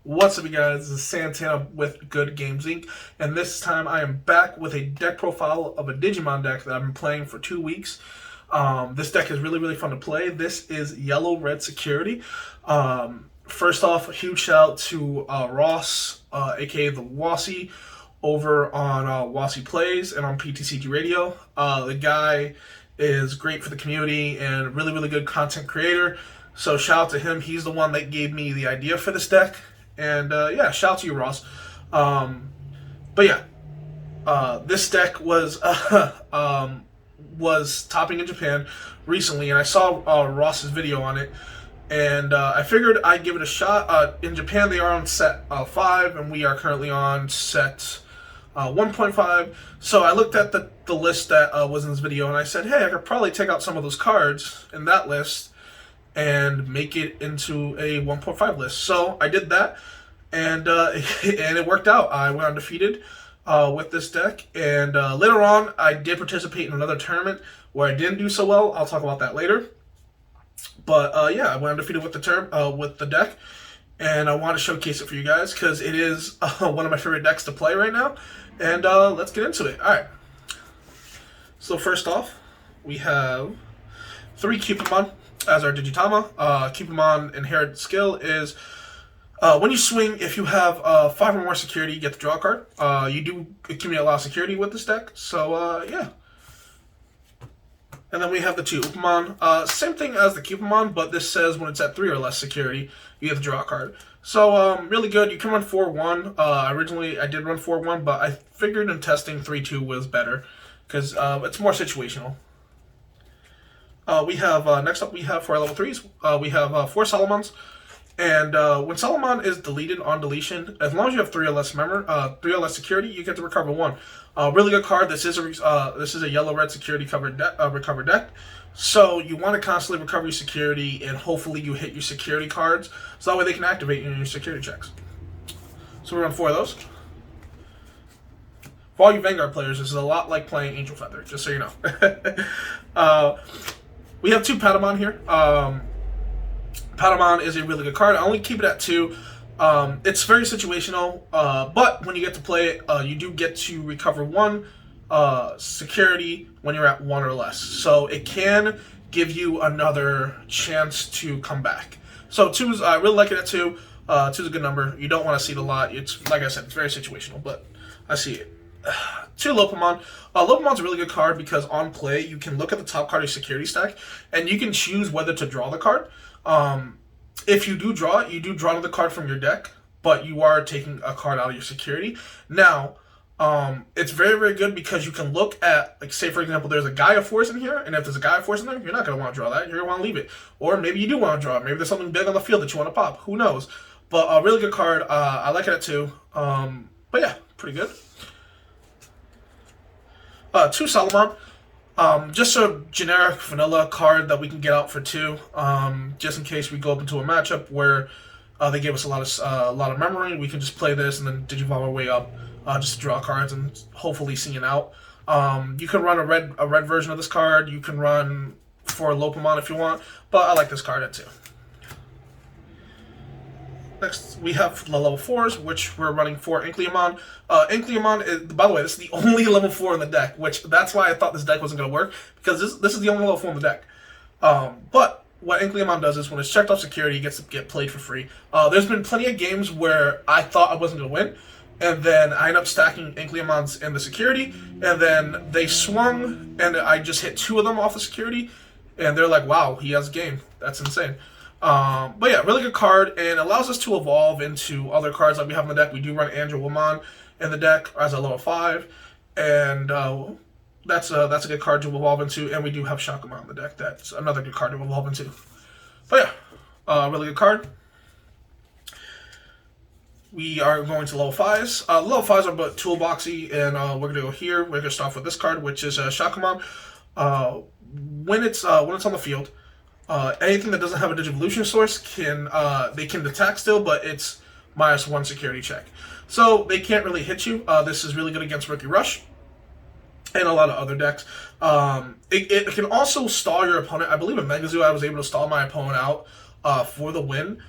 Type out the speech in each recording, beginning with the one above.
What's up, you guys? This is Santana with Good Games Inc. And this time I am back with a deck profile of a Digimon deck that I've been playing for 2 weeks. This deck is really fun to play. This is Yellow Red Security. First off, a huge shout out to Ross, aka the Wassy, over on Wassy Plays and on PTCG Radio. The guy is great for the community and really good content creator. So shout out to him. He's the one that gave me the idea for this deck. And yeah, shout out to you, Ross. But yeah, this deck was was topping in Japan recently, and I saw Ross's video on it, and I figured I'd give it a shot. In Japan, they are on set 5, and we are currently on set 1.5. So I looked at the list that was in this video, and I said, hey, I could probably take out some of those cards in that list and make it into a 1.5 list. So I did that, and and it worked out. I went undefeated with this deck, and later on I did participate in another tournament where I didn't do so well. I'll talk about that later. But yeah, I went undefeated with the deck, and I want to showcase it for you guys because it is one of my favorite decks to play right now. And let's get into it. All right. So first off, we have 3 Cupidmon as our Digitama. Cupidmon inherent skill is when you swing, if you have 5 or more security, you get to draw a card. You do accumulate a lot of security with this deck, so yeah. And then we have the 2 Upamon. Same thing as the Cupidmon, but this says when it's at 3 or less security, you get to draw a card. So really good. You can run 4-1. Originally, I did run 4-1, but I figured in testing 3-2 was better because it's more situational. We have, next up we have for our level 3s, we have 4 Salamons. And when Salamon is deleted on deletion, as long as you have 3 or less 3 or less security, you get to recover 1. Really good card. This is a yellow-red security recover deck. So you want to constantly recover your security, and hopefully you hit your security cards, so that way they can activate in your security checks. So we run 4 of those. For all you Vanguard players, this is a lot like playing Angel Feather, just so you know. We have 2 Patamon here. Patamon is a really good card. I only keep it at 2. It's very situational, but when you get to play it, you do get to recover 1 security when you're at 1 or less. So it can give you another chance to come back. So 2 is, I really like it at 2. 2 is a good number. You don't want to see it a lot. It's, like I said, it's very situational, but I see it. 2 Lopamon. Lopamon's a really good card because on play, you can look at the top card of your security stack, and you can choose whether to draw the card. If you do draw it, you do draw another card from your deck, but you are taking a card out of your security. Now, it's very good because you can look at, like, say, for example, there's a Gaia Force in here, and if there's a Gaia Force in there, you're not going to want to draw that. You're going to want to leave it. Or maybe you do want to draw it. Maybe there's something big on the field that you want to pop. Who knows? But a really good card. I like it at 2. But yeah, pretty good. 2 Salamon. Just a generic vanilla card that we can get out for 2, just in case we go up into a matchup where they give us a lot of memory. We can just play this and then digivolve our way up, just to draw cards and hopefully see it out. You can run a red version of this card. You can run 4 Lopamon if you want, but I like this card at 2. Next, we have the level 4s, which we're running 4 Inkleamon. Inkleamon is, by the way, this is the only level 4 in the deck, which that's why I thought this deck wasn't going to work, because this is the only level 4 in the deck. But what Inkleamon does is when it's checked off security, it gets to get played for free. There's been plenty of games where I thought I wasn't going to win, and then I end up stacking Inkleamons in the security, and then they swung, and I just hit 2 of them off the security, and they're like, wow, he has a game. That's insane. But yeah, really good card, and allows us to evolve into other cards that we have in the deck. We do run Angelwomon in the deck as a level 5, and that's a good card to evolve into, and we do have Shakumon in the deck. That's another good card to evolve into. But yeah, really good card. We are going to level 5s. Level 5s are but toolboxy, and we're going to go here. We're going to start off with this card, which is Shakumon. When it's on the field, anything that doesn't have a Digivolution source they can attack still, but it's -1 security check. So they can't really hit you. This is really good against Rookie Rush and a lot of other decks. It can also stall your opponent. I believe in Megazoo I was able to stall my opponent out for the win.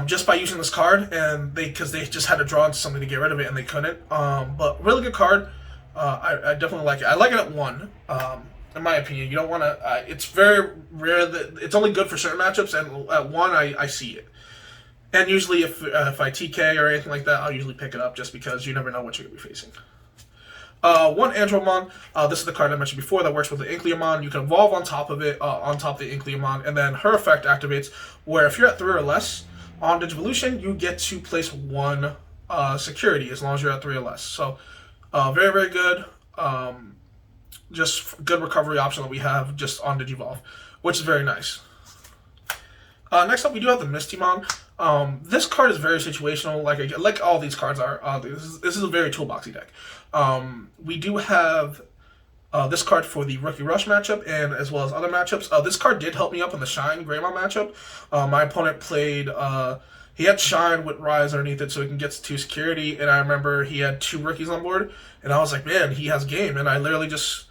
just by using this card, and because they just had to draw into something to get rid of it, and they couldn't. But really good card. I definitely like it. I like it at 1. In my opinion, you don't want to. It's very rare that it's only good for certain matchups, and at 1, I see it. And usually, if I TK or anything like that, I'll usually pick it up just because you never know what you're gonna be facing. 1 Andromon. This is the card I mentioned before that works with the Inkleomon. You can evolve on top of it, on top of the Inkleomon, and then her effect activates. Where if you're at 3 or less on Digivolution, you get to place 1 security as long as you're at 3 or less. So, very very good. Just good recovery option that we have just on Digivolve, which is very nice. Next up, we do have the Mistymon. This card is very situational, like all these cards are. This is a very toolboxy deck. We do have this card for the Rookie Rush matchup, and as well as other matchups. This card did help me up in the Shine Greymon matchup. My opponent played. He had Shine with Rise underneath it, so he can get to 2 security. And I remember he had 2 rookies on board, and I was like, man, he has game. And I literally just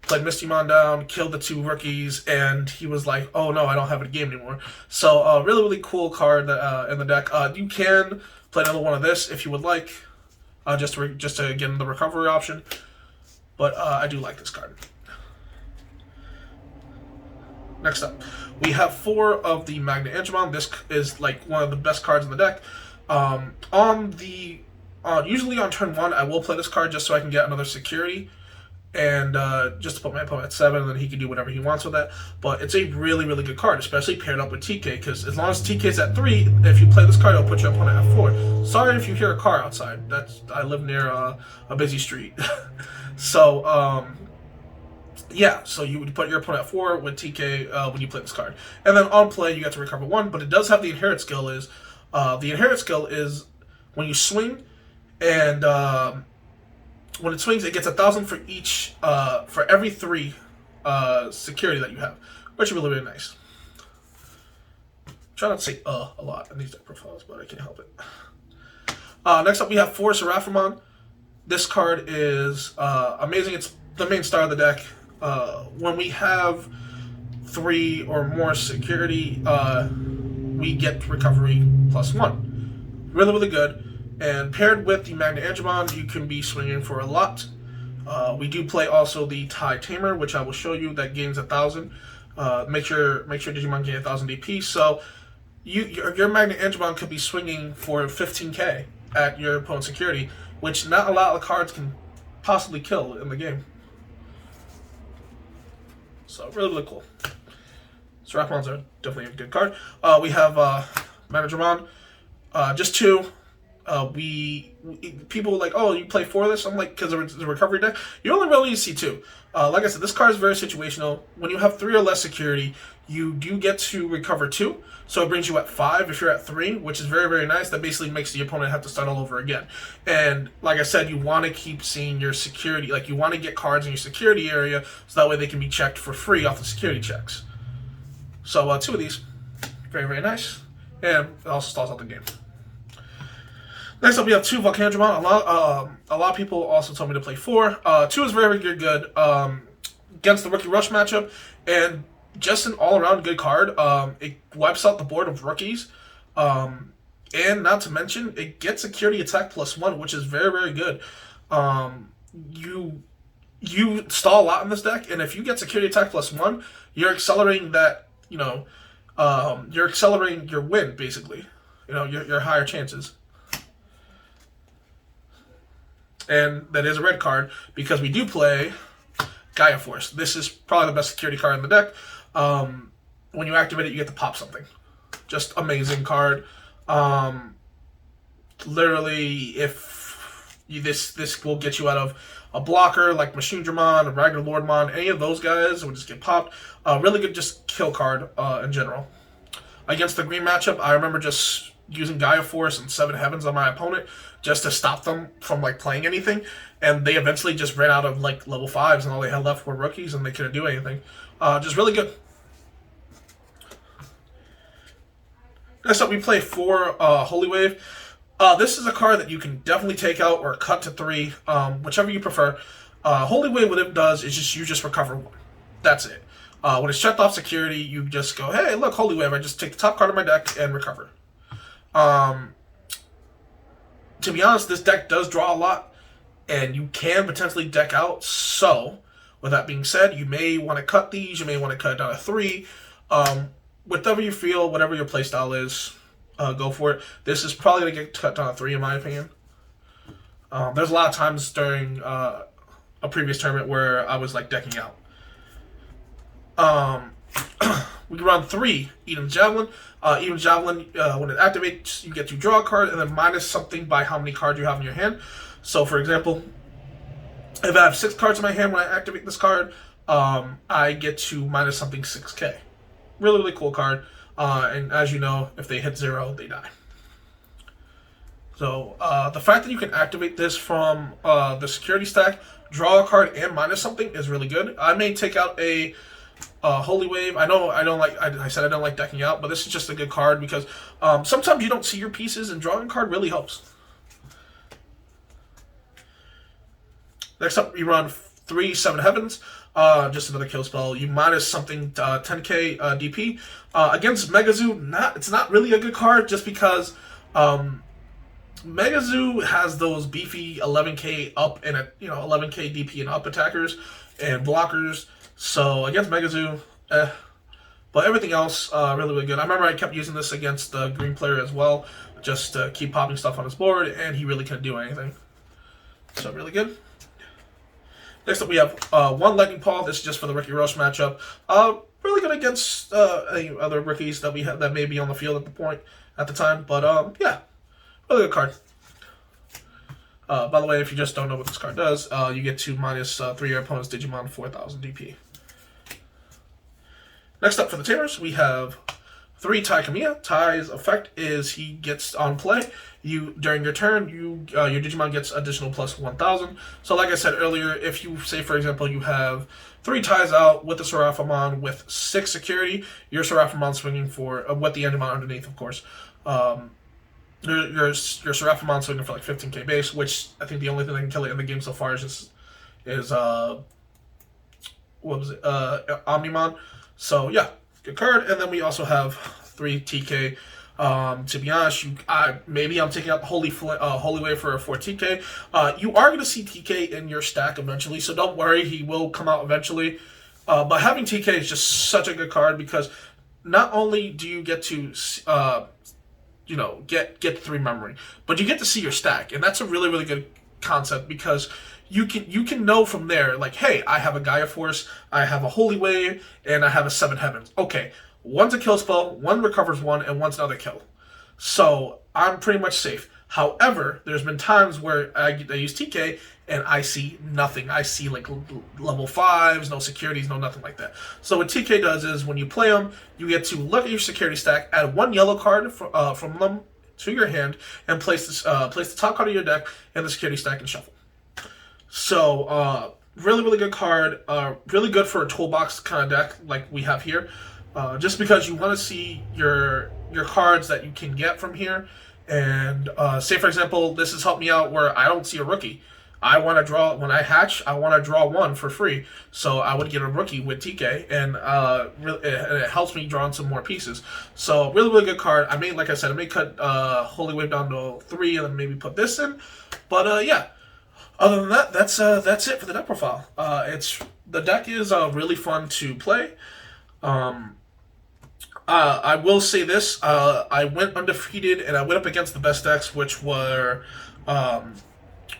played Mistymon down, killed the 2 rookies, and he was like, oh no, I don't have a game anymore. So really, really cool card in the deck. You can play another one of this if you would like, just to get in the recovery option. But I do like this card. Next up, we have 4 of the Magnet Angemon. This is like one of the best cards in the deck. Usually on turn 1, I will play this card just so I can get another security. And just to put my opponent at 7, and then he can do whatever he wants with that. But it's a really, really good card, especially paired up with TK, because as long as TK's at 3, if you play this card, it'll put your opponent at 4. Sorry if you hear a car outside. I live near a busy street. So, yeah, so you would put your opponent at 4 with TK when you play this card. And then on play, you get to recover 1, but it does have the Inherit skill is, when you swing, and when it swings, it gets 1,000 for each, for every 3 security that you have, which is really, really nice. Try not to say a lot in these deck profiles, but I can't help it. Next up, we have 4 Seraphimon. This card is amazing. It's the main star of the deck. When we have 3 or more security, we get recovery +1. Really, really good. And paired with the Magnet Angemon, you can be swinging for a lot. We do play also the Tai Tamer, which I will show you, that gains 1,000. Make sure Digimon gain 1,000 DP. So your Magnet Angemon could be swinging for 15k at your opponent's security, which not a lot of cards can possibly kill in the game. So really, really cool. Seraphimons are definitely a good card. We have Manadramon, just 2. People are like, oh, you play 4 of this? I'm like, because it's a recovery deck. You only really see 2. Like I said, this card is very situational. When you have 3 or less security, you do get to recover 2. So it brings you at 5 if you're at 3, which is very, very nice. That basically makes the opponent have to start all over again. And like I said, you want to keep seeing your security. Like, you want to get cards in your security area so that way they can be checked for free off the security checks. So 2 of these. Very, very nice. And it also stalls out the game. Next up, we have 2 Volcandramon. A lot of people also told me to play 4. 2 is very, very good against the Rookie Rush matchup, and just an all-around good card. It wipes out the board of rookies, and not to mention, it gets security attack +1, which is very, very good. You stall a lot in this deck, and if you get security attack +1, you're accelerating that. You're accelerating your win, basically. Your higher chances. And that is a red card because we do play Gaia Force. This is probably the best security card in the deck. When you activate it, you get to pop something. Just amazing card. Literally, if this will get you out of a blocker like Machine Dramon, Ragnar Lordmon, any of those guys will just get popped. Really good, just kill card in general. Against the green matchup, I remember just using Gaia Force and 7 Heavens on my opponent just to stop them from playing anything, and they eventually just ran out of level 5s, and all they had left were rookies, and they couldn't do anything. Just really good. Next up, we play 4 Holy Wave. This is a card that you can definitely take out or cut to 3, whichever you prefer. Holy Wave, what it does is you just recover 1. That's it. When it's checked off security, you just go, hey, look, Holy Wave. I just take the top card of my deck and recover. Um, to be honest, this deck does draw a lot, and you can potentially deck out. So, with that being said, you may want to cut these. You may want to cut it down to 3. Whatever you feel, whatever your playstyle is, go for it. This is probably going to get cut down to 3, in my opinion. There's a lot of times during a previous tournament where I was like decking out. We can run 3 Eden Javelin. Eden Javelin, when it activates, you get to draw a card and then minus something by how many cards you have in your hand. So, for example, if I have 6 cards in my hand when I activate this card, I get to minus something 6k. Really, really cool card. And as you know, if they hit 0, they die. So, the fact that you can activate this from the security stack, draw a card, and minus something is really good. I may take out a Holy Wave. I know I don't like. I said I don't like decking out, but this is just a good card because sometimes you don't see your pieces, and drawing a card really helps. Next up, we run 3 Seven Heavens. Just another kill spell. You minus something 10k DP against Megazoo. It's not really a good card just because Megazoo has those beefy 11k up and 11k DP and up attackers and blockers. So against Megazoo, but everything else really, really good. I remember I kept using this against the green player as well, just to keep popping stuff on his board, and he really couldn't do anything. So really good. Next up, we have 1 Lightning Paw. This is just for the Ricky Rush matchup. Really good against any other rookies that we have that may be on the field at the time. But yeah, really good card. By the way, if you just don't know what this card does, you get to minus 3 your opponent's Digimon 4,000 DP. Next up for the Tamers, we have 3 Tai Kamiya. Tai's effect is he gets on play. During your turn, your Digimon gets additional plus 1,000. So like I said earlier, if you say, for example, you have 3 Tais out with the Seraphimon with 6 security, your Seraphimon swinging for, with the Endermon underneath, of course. Your Seraphimon swinging for like 15k base, which I think the only thing that can kill it in the game so far is Omnimon. So yeah, good card. And then we also have 3 TK. To be honest, maybe I'm taking out the Holy Wave for a 4 TK. You are going to see TK in your stack eventually, so don't worry, he will come out eventually. But having TK is just such a good card because not only do you get to get 3 memory, but you get to see your stack, and that's a really, really good concept because you can know from there, like, hey, I have a Gaia Force, I have a Holy Wave, and I have a 7 Heavens. Okay, one's a kill spell, one recovers 1, and one's another kill. So I'm pretty much safe. However, there's been times where I use TK and I see nothing. I see like level 5s, no securities, no nothing like that. So what TK does is when you play them, you get to look at your security stack, add 1 yellow card from them to your hand, and place the top card of your deck in the security stack and shuffle. So really, really good card. Really good for a toolbox kind of deck like we have here. Just because you want to see your cards that you can get from here. And say, for example, this has helped me out where I don't see a rookie. I want to draw, when I hatch, I want to draw 1 for free. So I would get a rookie with TK, and it helps me draw in some more pieces. So really, really good card. Like I said, I may cut Holy Wave down to 3 and then maybe put this in. But yeah, other than that, that's it for the deck profile. The deck is really fun to play. I will say this, I went undefeated and I went up against the best decks, which were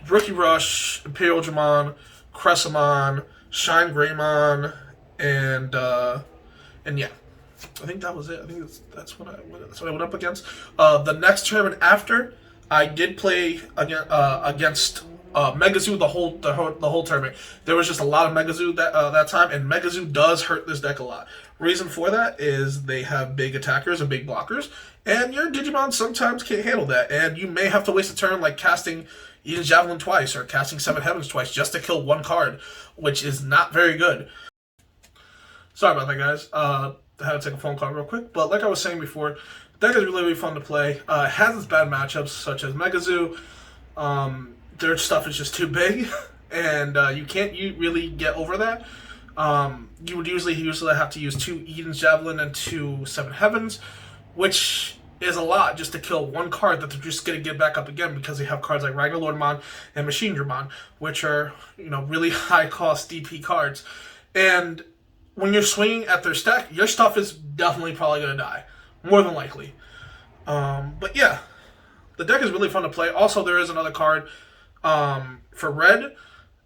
Rookie Rush, Imperial Dramon, Cressamon, Shine Greymon, and yeah, I think that was it. I think that's what I went up against. The next tournament after, I did play against Megazoo the whole tournament. There was just a lot of Megazoo that time, and Megazoo does hurt this deck a lot. Reason for that is they have big attackers and big blockers, and your Digimon sometimes can't handle that, and you may have to waste a turn like casting Eden Javelin twice or casting 7 Heavens twice just to kill 1 card, which is not very good. Sorry about that, guys. I had to take a phone call real quick, but like I was saying before, the deck is really, really fun to play. It has its bad matchups, such as Megazoo. Their stuff is just too big, and you can't really get over that. You would usually have to use 2 Eden's Javelin and 2 7 Heavens, which is a lot just to kill one card that they're just going to get back up again, because they have cards like Ragnar Lordmon and Machine Dramon, which are, really high cost DP cards. And when you're swinging at their stack, your stuff is definitely probably going to die, more than likely. But yeah, the deck is really fun to play. Also, there is another card for red.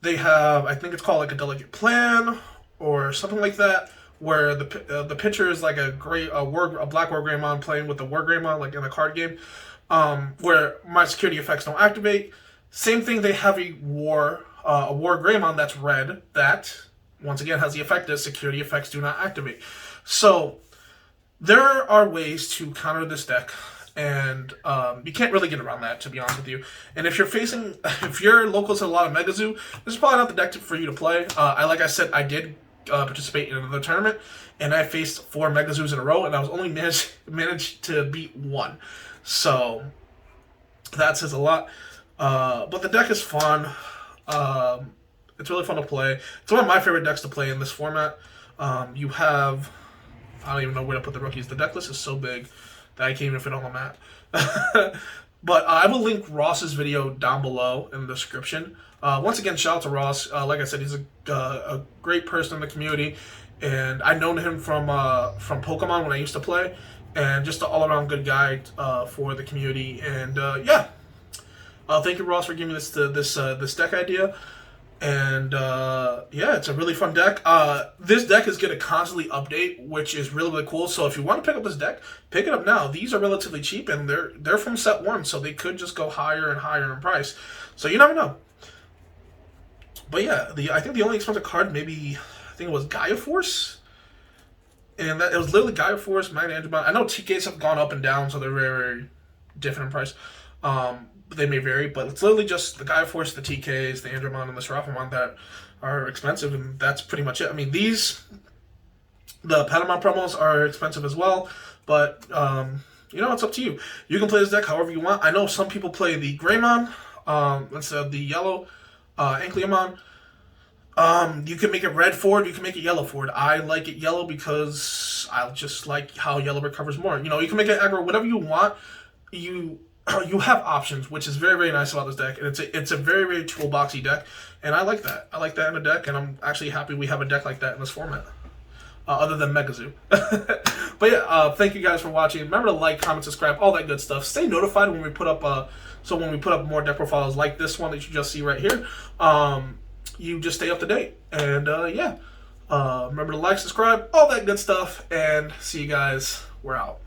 They have, I think it's called like a Delicate Plan or something like that, where the pitcher is like a black War Greymon playing with the War Greymon, like in a card game, where my security effects don't activate. Same thing, they have a War Greymon that's red that, once again, has the effect that security effects do not activate. So there are ways to counter this deck, and you can't really get around that, to be honest with you. And if you're local to a lot of Mega Zoo, this is probably not the deck for you to play. Like I said, I did participate in another tournament, and I faced 4 Mega Zoos in a row, and I was only managed to beat 1. So that says a lot. But the deck is fun. It's really fun to play. It's one of my favorite decks to play in this format. You have, I don't even know where to put the rookies. The deck list is so big that I can't even fit on the map. But I will link Ross's video down below in the description. Once again, shout out to Ross. Like I said, he's a great person in the community, and I've known him from Pokemon when I used to play, and just an all-around good guy for the community. And yeah, thank you, Ross, for giving me this deck idea. And yeah, it's a really fun deck. This deck is going to constantly update, which is really, really cool. So if you want to pick up this deck, pick it up now. These are relatively cheap, and they're from set 1, so they could just go higher and higher in price. So you never know. But yeah, I think the only expensive card, maybe, I think it was Gaia Force. And it was literally Gaia Force, Magna Angemon. I know TKs have gone up and down, so they're very, very different in price. They may vary, but it's literally just the Gaia Force, the TKs, the Andromon, and the Seraphimon that are expensive, and that's pretty much it. I mean, the Patamon promos are expensive as well, but, it's up to you. You can play this deck however you want. I know some people play the Greymon instead of the yellow Ankleamon. You can make it red forward, you can make it yellow forward. I like it yellow because I just like how yellow recovers more. You can make it aggro, whatever you want. You have options, which is very, very nice about this deck, and it's a very, very toolboxy deck, and I like that. I like that in a deck, and I'm actually happy we have a deck like that in this format, other than Mega Zoo. But yeah, thank you guys for watching. Remember to like, comment, subscribe, all that good stuff. Stay notified when we put up when we put up more deck profiles like this one that you just see right here. You just stay up to date, and yeah, remember to like, subscribe, all that good stuff, and see you guys. We're out.